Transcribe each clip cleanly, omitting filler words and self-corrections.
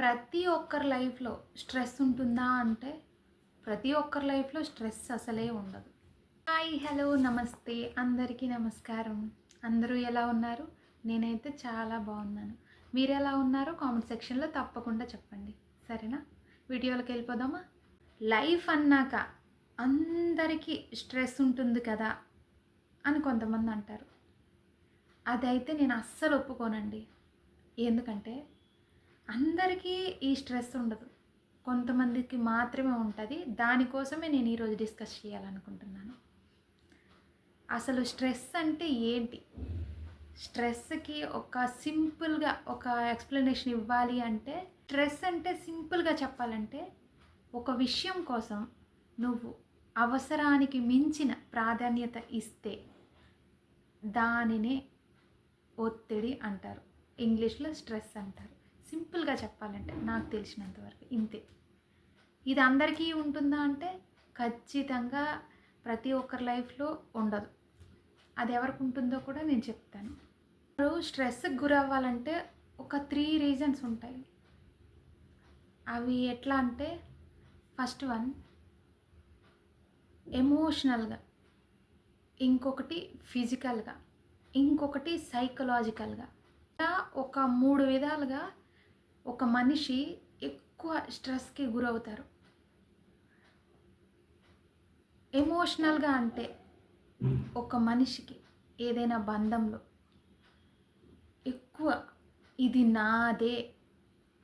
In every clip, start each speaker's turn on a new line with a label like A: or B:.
A: ప్రతి ఒక్కరి లైఫ్‌లో స్ట్రెస్ ఉంటుందా అంటే, ప్రతి ఒక్కరి లైఫ్‌లో స్ట్రెస్ అసలే ఉండదు. హాయ్! హలో! నమస్తే! అందరికీ నమస్కారం. అందరూ ఎలా ఉన్నారు? నేనైతే చాలా బాగున్నాను. మీరెలా ఉన్నారో కామెంట్ సెక్షన్‌లో తప్పకుండా చెప్పండి. సరేనా? వీడియోలోకెళ్ళిపోదామా? లైఫ్ అన్నాక అందరికీ స్ట్రెస్ ఉంటుంది కదా! అని కొంతమంది అంటారు. అదైతే నేను అస్సలు ఒప్పుకోనండి. ఎందుకంటే అందరికీ ఈ స్ట్రెస్ ఉండదు. కొంతమందికి మాత్రమే ఉంటది. దానికోసమే నేను ఈరోజు డిస్కస్ చేయాలనుకుంటున్నాను. అసలు స్ట్రెస్ అంటే ఏంటి? స్ట్రెస్‌కి ఒక సింపుల్‌గా ఒక ఎక్స్‌ప్లనేషన్ ఇవ్వాలి అంటే, స్ట్రెస్ అంటే సింపుల్‌గా చెప్పాలంటే, ఒక విషయం కోసం నువ్వు అవసరానికి మించిన ప్రాధాన్యత ఇస్తే దానినే ఒత్తిడి అంటారు. ఇంగ్లీష్‌లో స్ట్రెస్ అంటారు. సింపుల్‌గా చెప్పాలంటే నాకు తెలిసినంత వరకు ఇంతే. ఇది అందరికీ ఉంటుందా అంటే ఖచ్చితంగా ప్రతి ఒక్కరి లైఫ్‌లో ఉండదు. అది ఎవరికి ఉంటుందో కూడా నేను చెప్తాను. ఇప్పుడు స్ట్రెస్‌కి గురవ్వాలంటే ఒక 3 రీజన్స్ ఉంటాయి. అవి ఎట్లా అంటే ఫస్ట్ వన్ ఎమోషనల్‌గా, ఇంకొకటి ఫిజికల్‌గా, ఇంకొకటి సైకలాజికల్‌గా. ఇలా ఒక 3 విధాలుగా ఒక మనిషి ఎక్కువ స్ట్రెస్‌కి గురవుతారు. ఎమోషనల్‌గా అంటే ఒక మనిషికి ఏదైనా బంధంలో ఎక్కువ ఇది నాదే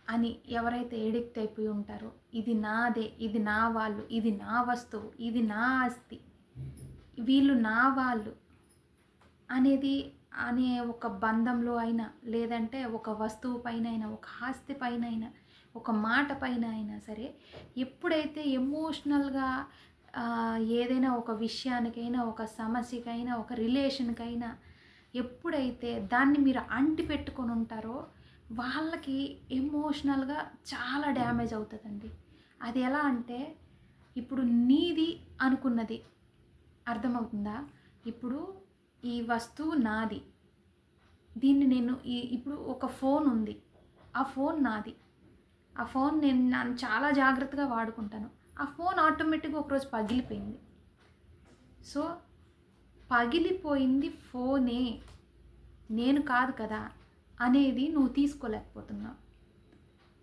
A: అని ఎవరైతే ఎడిక్ట్ అయిపోయి ఉంటారో, ఇది నాదే, ఇది నా వాళ్ళు, ఇది నా వస్తువు, ఇది నా ఆస్తి, వీళ్ళు నా వాళ్ళు అనేది అనే ఒక బంధంలో అయినా, లేదంటే ఒక వస్తువు పైన అయినా, ఒక ఆస్తి పైన అయినా, ఒక మాట పైన అయినా సరే, ఎప్పుడైతే ఎమోషనల్‌గా ఏదైనా ఒక విషయానికైనా, ఒక సమస్యకైనా, ఒక రిలేషన్‌కైనా ఎప్పుడైతే దాన్ని మీరు అంటిపెట్టుకొని ఉంటారో, వాళ్ళకి ఎమోషనల్‌గా చాలా డ్యామేజ్ అవుతదండి. అది ఎలా అంటే, ఇప్పుడు నీది అనుకున్నది అర్థమవుతుందా? ఇప్పుడు ఈ వస్తువు నాది. దీన్ని నేను ఇప్పుడు ఒక ఫోన్ ఉంది. ఆ ఫోన్ నాది. ఆ ఫోన్ నేను చాలా జాగ్రత్తగా వాడుకుంటాను. ఆ ఫోన్ ఆటోమేటిక్‌గా ఒకరోజు పగిలిపోయింది. సో, పగిలిపోయింది ఫోనే. నేను కాదు కదా! అనేది నువ్వు తీసుకోలేకపోతున్నావు.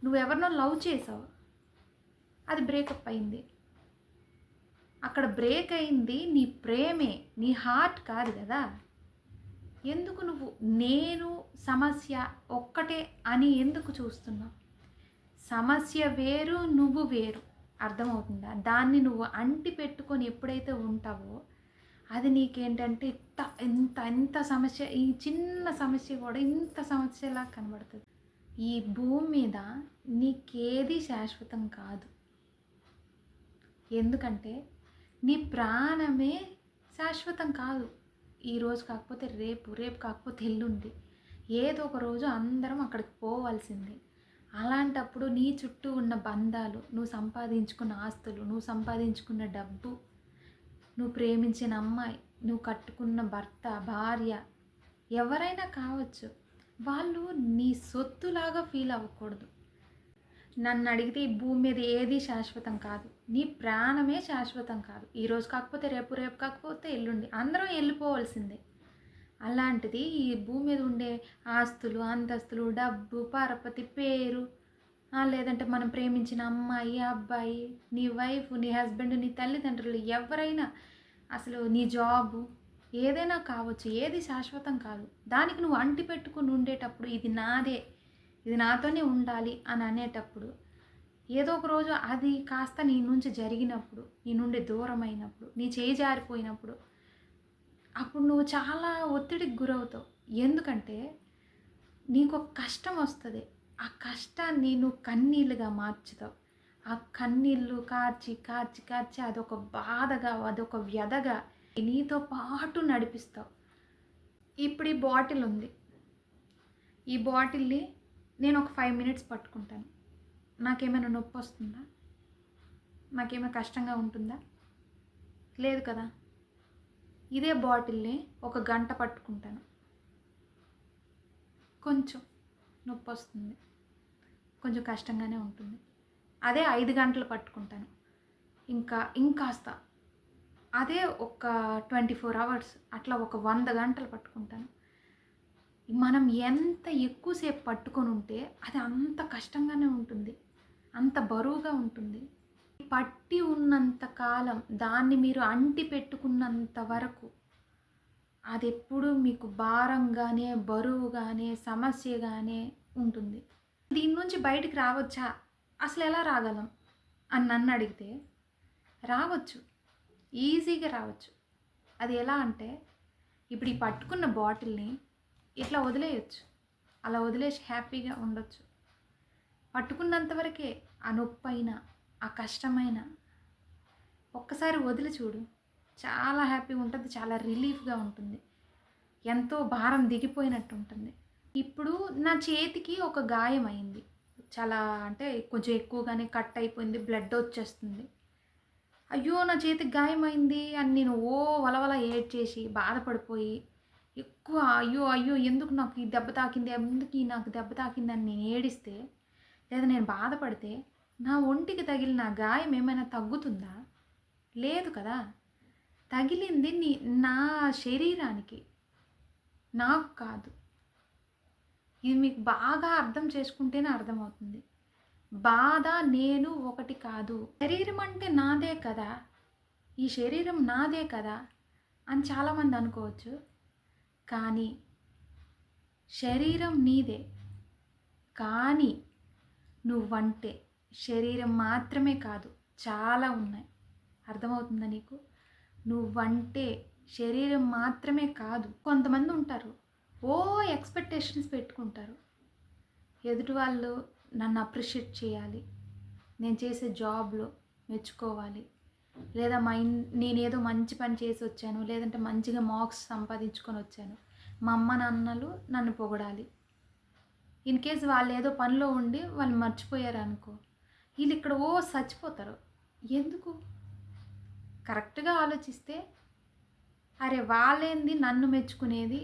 A: నువ్వెవరినో లవ్ చేసావు. అది బ్రేకప్ అయింది. అక్కడ బ్రేక్ అయింది నీ ప్రేమే. నీ హార్ట్ కాదు గదా! ఎందుకు నువ్వు నేను, సమస్య ఒక్కటే అని ఎందుకు చూస్తున్నావు? సమస్య వేరు, నువ్వు వేరు. అర్థమవుతుందా? దాన్ని నువ్వు అంటి పెట్టుకొని ఎప్పుడైతే ఉంటావో, అది నీకేంటంటే ఇంత సమస్య, ఈ చిన్న సమస్య కూడా ఇంత సమస్యలా కనబడుతది. ఈ భూమి మీద నీకేది శాశ్వతం కాదు. ఎందుకంటే నీ ప్రాణమే శాశ్వతం కాదు. ఈరోజు కాకపోతే రేపు, రేపు కాకపోతే ఎల్లుండి. ఏదో ఒక రోజు అందరం అక్కడికి పోవాల్సిందే. అలాంటప్పుడు నీ చుట్టూ ఉన్న బంధాలు, నువ్వు సంపాదించుకున్న ఆస్తులు, నువ్వు సంపాదించుకున్న డబ్బు, నువ్వు ప్రేమించిన అమ్మాయి, నువ్వు కట్టుకున్న భర్త, భార్య, ఎవరైనా కావచ్చు. వాళ్ళు నీ సొత్తులాగా ఫీల్ అవ్వకూడదు. నన్ను అడిగితే ఈ భూమి మీద ఏది శాశ్వతం కాదు. నీ ప్రాణమే శాశ్వతం కాదు. ఈరోజు కాకపోతే రేపు, రేపు కాకపోతే ఎల్లుండి. అందరం వెళ్ళిపోవాల్సిందే. అలాంటిది ఈ భూమి మీద ఉండే ఆస్తులు, అంతస్తులు, డబ్బు, పరపతి, పేరు, లేదంటే మనం ప్రేమించిన అమ్మాయి, అబ్బాయి, నీ వైఫ్, నీ హస్బెండ్, నీ తల్లిదండ్రులు, ఎవరైనా, అసలు నీ జాబు, ఏదైనా కావచ్చు. ఏది శాశ్వతం కాదు. దానికి నువ్వు అంటి పెట్టుకుని ఉండేటప్పుడు ఇది నాదే, ఇది నాతోనే ఉండాలి అని అనేటప్పుడు, ఏదో ఒక రోజు అది కాస్త నీ నుంచి జరిగినప్పుడు, నీ నుండి దూరం అయినప్పుడు, నీ చేయి జారిపోయినప్పుడు, అప్పుడు నువ్వు చాలా ఒత్తిడికి గురవుతావు. ఎందుకంటే నీకు ఒక కష్టం వస్తుంది. ఆ కష్టాన్ని నువ్వు కన్నీళ్ళుగా మార్చుతావు. ఆ కన్నీళ్ళు కార్చి కార్చి కార్చి అదొక బాధగా, అదొక వ్యధగా నీతో పాటు నడిపిస్తావు. ఇప్పుడు ఈ బాటిల్ ఉంది. ఈ బాటిల్ని నేను ఒక 5 మినిట్స్ పట్టుకుంటాను. నాకేమైనా నొప్పి వస్తుందా? నాకేమైనా కష్టంగా ఉంటుందా? లేదు కదా! ఇదే బాటిల్ని ఒక గంట పట్టుకుంటాను. కొంచెం నొప్పి వస్తుంది. కొంచెం కష్టంగానే ఉంటుంది. అదే 5 గంటలు పట్టుకుంటాను. ఇంకాస్త అదే ఒక 24 అవర్స్ అట్లా ఒక 100 గంటలు పట్టుకుంటాను. మనం ఎంత ఎక్కువసేపు పట్టుకొని ఉంటే అది అంత కష్టంగానే ఉంటుంది. అంత బరువుగా ఉంటుంది. పట్టి ఉన్నంత కాలం దాన్ని మీరు అంటి పెట్టుకున్నంత వరకు అదెప్పుడూ మీకు భారంగానే, బరువుగానే, సమస్యగానే ఉంటుంది. దీని నుంచి బయటికి రావచ్చా? అసలెలా రాగలం అని నన్నడిగితే రావచ్చు. ఈజీగా రావచ్చు. అది ఎలా అంటే ఇప్పుడు ఈ పట్టుకున్న బాటిల్‌ని ఇట్లా వదిలేయొచ్చు. అలా వదిలేసి హ్యాపీగా ఉండొచ్చు. పట్టుకున్నంత వరకే ఆ నొప్పైనా, ఆ కష్టమైనా ఒక్కసారి వదిలి చూడు. చాలా హ్యాపీగా ఉంటుంది. చాలా రిలీఫ్‌గా ఉంటుంది. ఎంతో భారం దిగిపోయినట్టు ఉంటుంది. ఇప్పుడు నా చేతికి ఒక గాయం అయింది. చాలా అంటే కొంచెం ఎక్కువగానే కట్ అయిపోయింది. బ్లడ్ వచ్చేస్తుంది. అయ్యో! నా చేతికి గాయమైంది అని నేను వలవల ఏడ్చేసి, బాధపడిపోయి, ఎక్కువ అయ్యో! అయ్యో! ఎందుకు నాకు ఈ దెబ్బ తాకింది? ఎందుకు నాకు దెబ్బ తాకిందని నేను ఏడిస్తే, లేదా నేను బాధపడితే, నా ఒంటికి తగిలిన గాయం ఏమైనా తగ్గుతుందా? లేదు కదా! తగిలింది నా శరీరానికి, నాకు కాదు. ఇది మీకు బాగా అర్థం చేసుకుంటేనే అర్థమవుతుంది. బాధ, నేను ఒకటి కాదు. శరీరం అంటే నాదే కదా! ఈ శరీరం నాదే కదా! అని చాలామంది అనుకోవచ్చు. కానీ శరీరం నీదే. కానీ నువ్వంటే శరీరం మాత్రమే కాదు, చాలా ఉన్నాయి. అర్థమవుతుందా నీకు? నువ్వంటే శరీరం మాత్రమే కాదు. కొంతమంది ఉంటారు, ఎక్స్‌పెక్టేషన్స్ పెట్టుకుంటారు. ఎదుటి వాళ్ళు నన్ను అప్రిషియేట్ చేయాలి, నేను చేసే జాబ్‌లో మెచ్చుకోవాలి, లేదా నేనేదో మంచి పని చేసి వచ్చాను, లేదంటే మంచిగా మార్క్స్ సంపాదించుకొని వచ్చాను, మా అమ్మ నాన్నలు నన్ను పొగడాలి. ఇన్ కేస్ వాళ్ళు ఏదో పనిలో ఉండి వాళ్ళు మర్చిపోయారనుకో, వీళ్ళు ఇక్కడ చచ్చిపోతారు. ఎందుకు? కరెక్ట్‌గా ఆలోచిస్తే, అరే వాళ్ళేంది నన్ను మెచ్చుకునేది,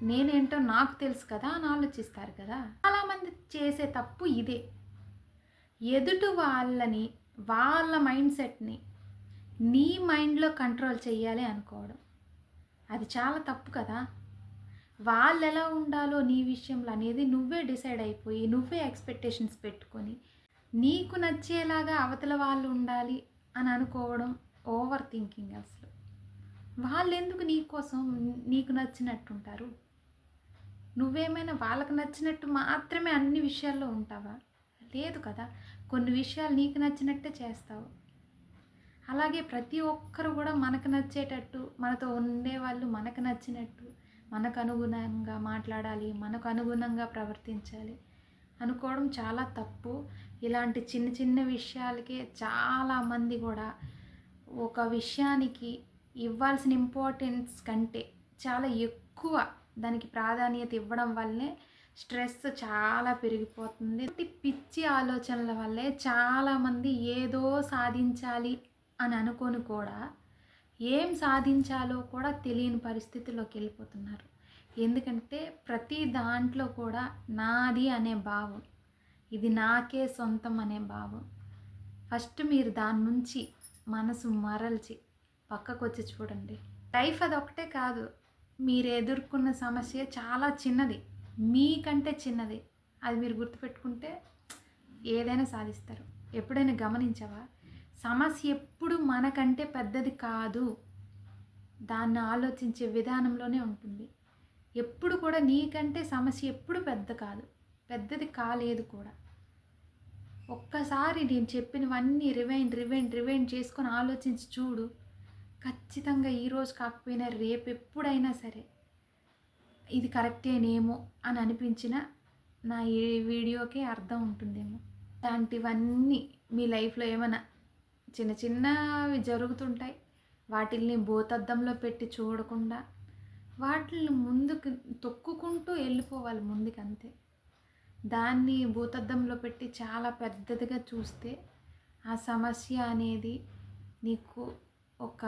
A: నేనేంటో నాకు తెలుసు కదా అని ఆలోచిస్తారు కదా. చాలామంది చేసే తప్పు ఇదే. ఎదుటి వాళ్ళని, వాళ్ళ మైండ్ సెట్ని నీ మైండ్లో కంట్రోల్ చేయాలి అనుకోవడం, అది చాలా తప్పు కదా. వాళ్ళు ఎలా ఉండాలో నీ విషయంలో అనేది నువ్వే డిసైడ్ అయిపోయి, నువ్వే ఎక్స్‌పెక్టేషన్స్ పెట్టుకొని, నీకు నచ్చేలాగా అవతల వాళ్ళు ఉండాలి అని అనుకోవడం ఓవర్ థింకింగ్ అసలు. వాళ్ళెందుకు నీకు నచ్చినట్టుంటారు? నువ్వేమైనా వాళ్ళకి నచ్చినట్టు మాత్రమే అన్ని విషయాల్లో ఉంటావా? లేదు కదా. కొన్ని విషయాలు నీకు నచ్చినట్టే చేస్తావు. అలాగే ప్రతి ఒక్కరు కూడా మనకు నచ్చేటట్టు, మనతో ఉండేవాళ్ళు మనకు నచ్చినట్టు, మనకు అనుగుణంగా మాట్లాడాలి, మనకు అనుగుణంగా ప్రవర్తించాలి అనుకోవడం చాలా తప్పు. ఇలాంటి చిన్న చిన్న విషయాలకే చాలామంది కూడా ఒక విషయానికి ఇవ్వాల్సిన ఇంపార్టెన్స్ కంటే చాలా ఎక్కువ దానికి ప్రాధాన్యత ఇవ్వడం వల్లే స్ట్రెస్ చాలా పెరిగిపోతుంది. పిచ్చి ఆలోచనల వల్లే చాలామంది ఏదో సాధించాలి అని అనుకొని కూడా ఏం సాధించాలో కూడా తెలియని పరిస్థితిలోకి వెళ్ళిపోతున్నారు. ఎందుకంటే ప్రతి దాంట్లో కూడా నాది అనే భావం, ఇది నాకే సొంతం అనే భావం. ఫస్ట్ మీరు దాని నుంచి మనసు మరల్చి పక్కకు వచ్చి చూడండి. లైఫ్ అదొకటే కాదు, మీరు ఎదుర్కొన్న సమస్య చాలా చిన్నది, మీకంటే చిన్నది. అది మీరు గుర్తుపెట్టుకుంటే ఏదైనా సాధిస్తారు. ఎప్పుడైనా గమనించావా? సమస్య ఎప్పుడు మనకంటే పెద్దది కాదు, దాన్ని ఆలోచించే విధానంలోనే ఉంటుంది. ఎప్పుడు కూడా నీకంటే సమస్య ఎప్పుడు పెద్దది కాలేదు కూడా. ఒక్కసారి నేను చెప్పినవన్నీ రివైండ్ చేసుకొని ఆలోచించి చూడు. ఖచ్చితంగా ఈరోజు కాకపోయినా రేపు ఎప్పుడైనా సరే ఇది కరెక్టేనేమో అని అనిపించిన నా ఈ వీడియోకే అర్థం ఉంటుందేమో. ఇలాంటివన్నీ మీ లైఫ్లో ఏమైనా చిన్న చిన్నవి జరుగుతుంటాయి. వాటిల్ని భూతద్దంలో పెట్టి చూడకుండా వాటిని ముందుకు తొక్కుకుంటూ వెళ్ళిపోవాలి ముందుకు, అంతే. దాన్ని భూతద్దంలో పెట్టి చాలా పెద్దదిగా చూస్తే ఆ సమస్య అనేది నీకు ఒక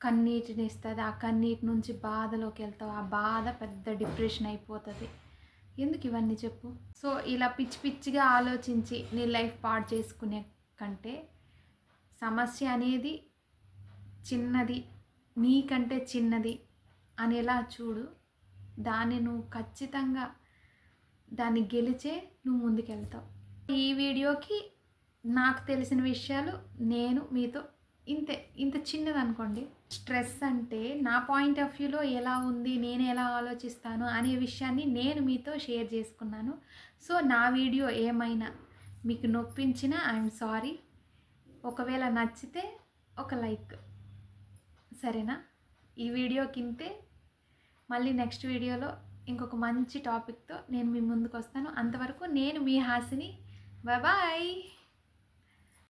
A: కన్నీటిని ఇస్తుంది. ఆ కన్నీటి నుంచి బాధలోకి వెళ్తావు. ఆ బాధ పెద్ద డిప్రెషన్ అయిపోతుంది. ఎందుకు ఇవన్నీ చెప్పు? సో ఇలా పిచ్చి పిచ్చిగా ఆలోచించి నీ లైఫ్ పాడు చేసుకునే కంటే సమస్య అనేది చిన్నది, నీకంటే చిన్నది అనేలా చూడు. దాన్ని నువ్వు ఖచ్చితంగా దాన్ని గెలిచే నువ్వు ముందుకెళ్తావు. ఈ వీడియోకి నాకు తెలిసిన విషయాలు నేను మీతో ఇంత చిన్నదనుకోండి. స్ట్రెస్ అంటే నా పాయింట్ ఆఫ్ వ్యూలో ఎలా ఉంది, నేను ఎలా ఆలోచిస్తాను అనే విషయాన్ని నేను మీతో షేర్ చేసుకున్నాను. సో నా వీడియో ఏమైనా మీకు నొప్పించినా ఐఎమ్ సారీ. ఒకవేళ నచ్చితే ఒక లైక్, సరేనా? ఈ వీడియోకి ఇంతే. మళ్ళీ నెక్స్ట్ వీడియోలో ఇంకొక మంచి టాపిక్తో నేను మీ ముందుకు వస్తాను. అంతవరకు నేను మీ హాసిని. Bye bye.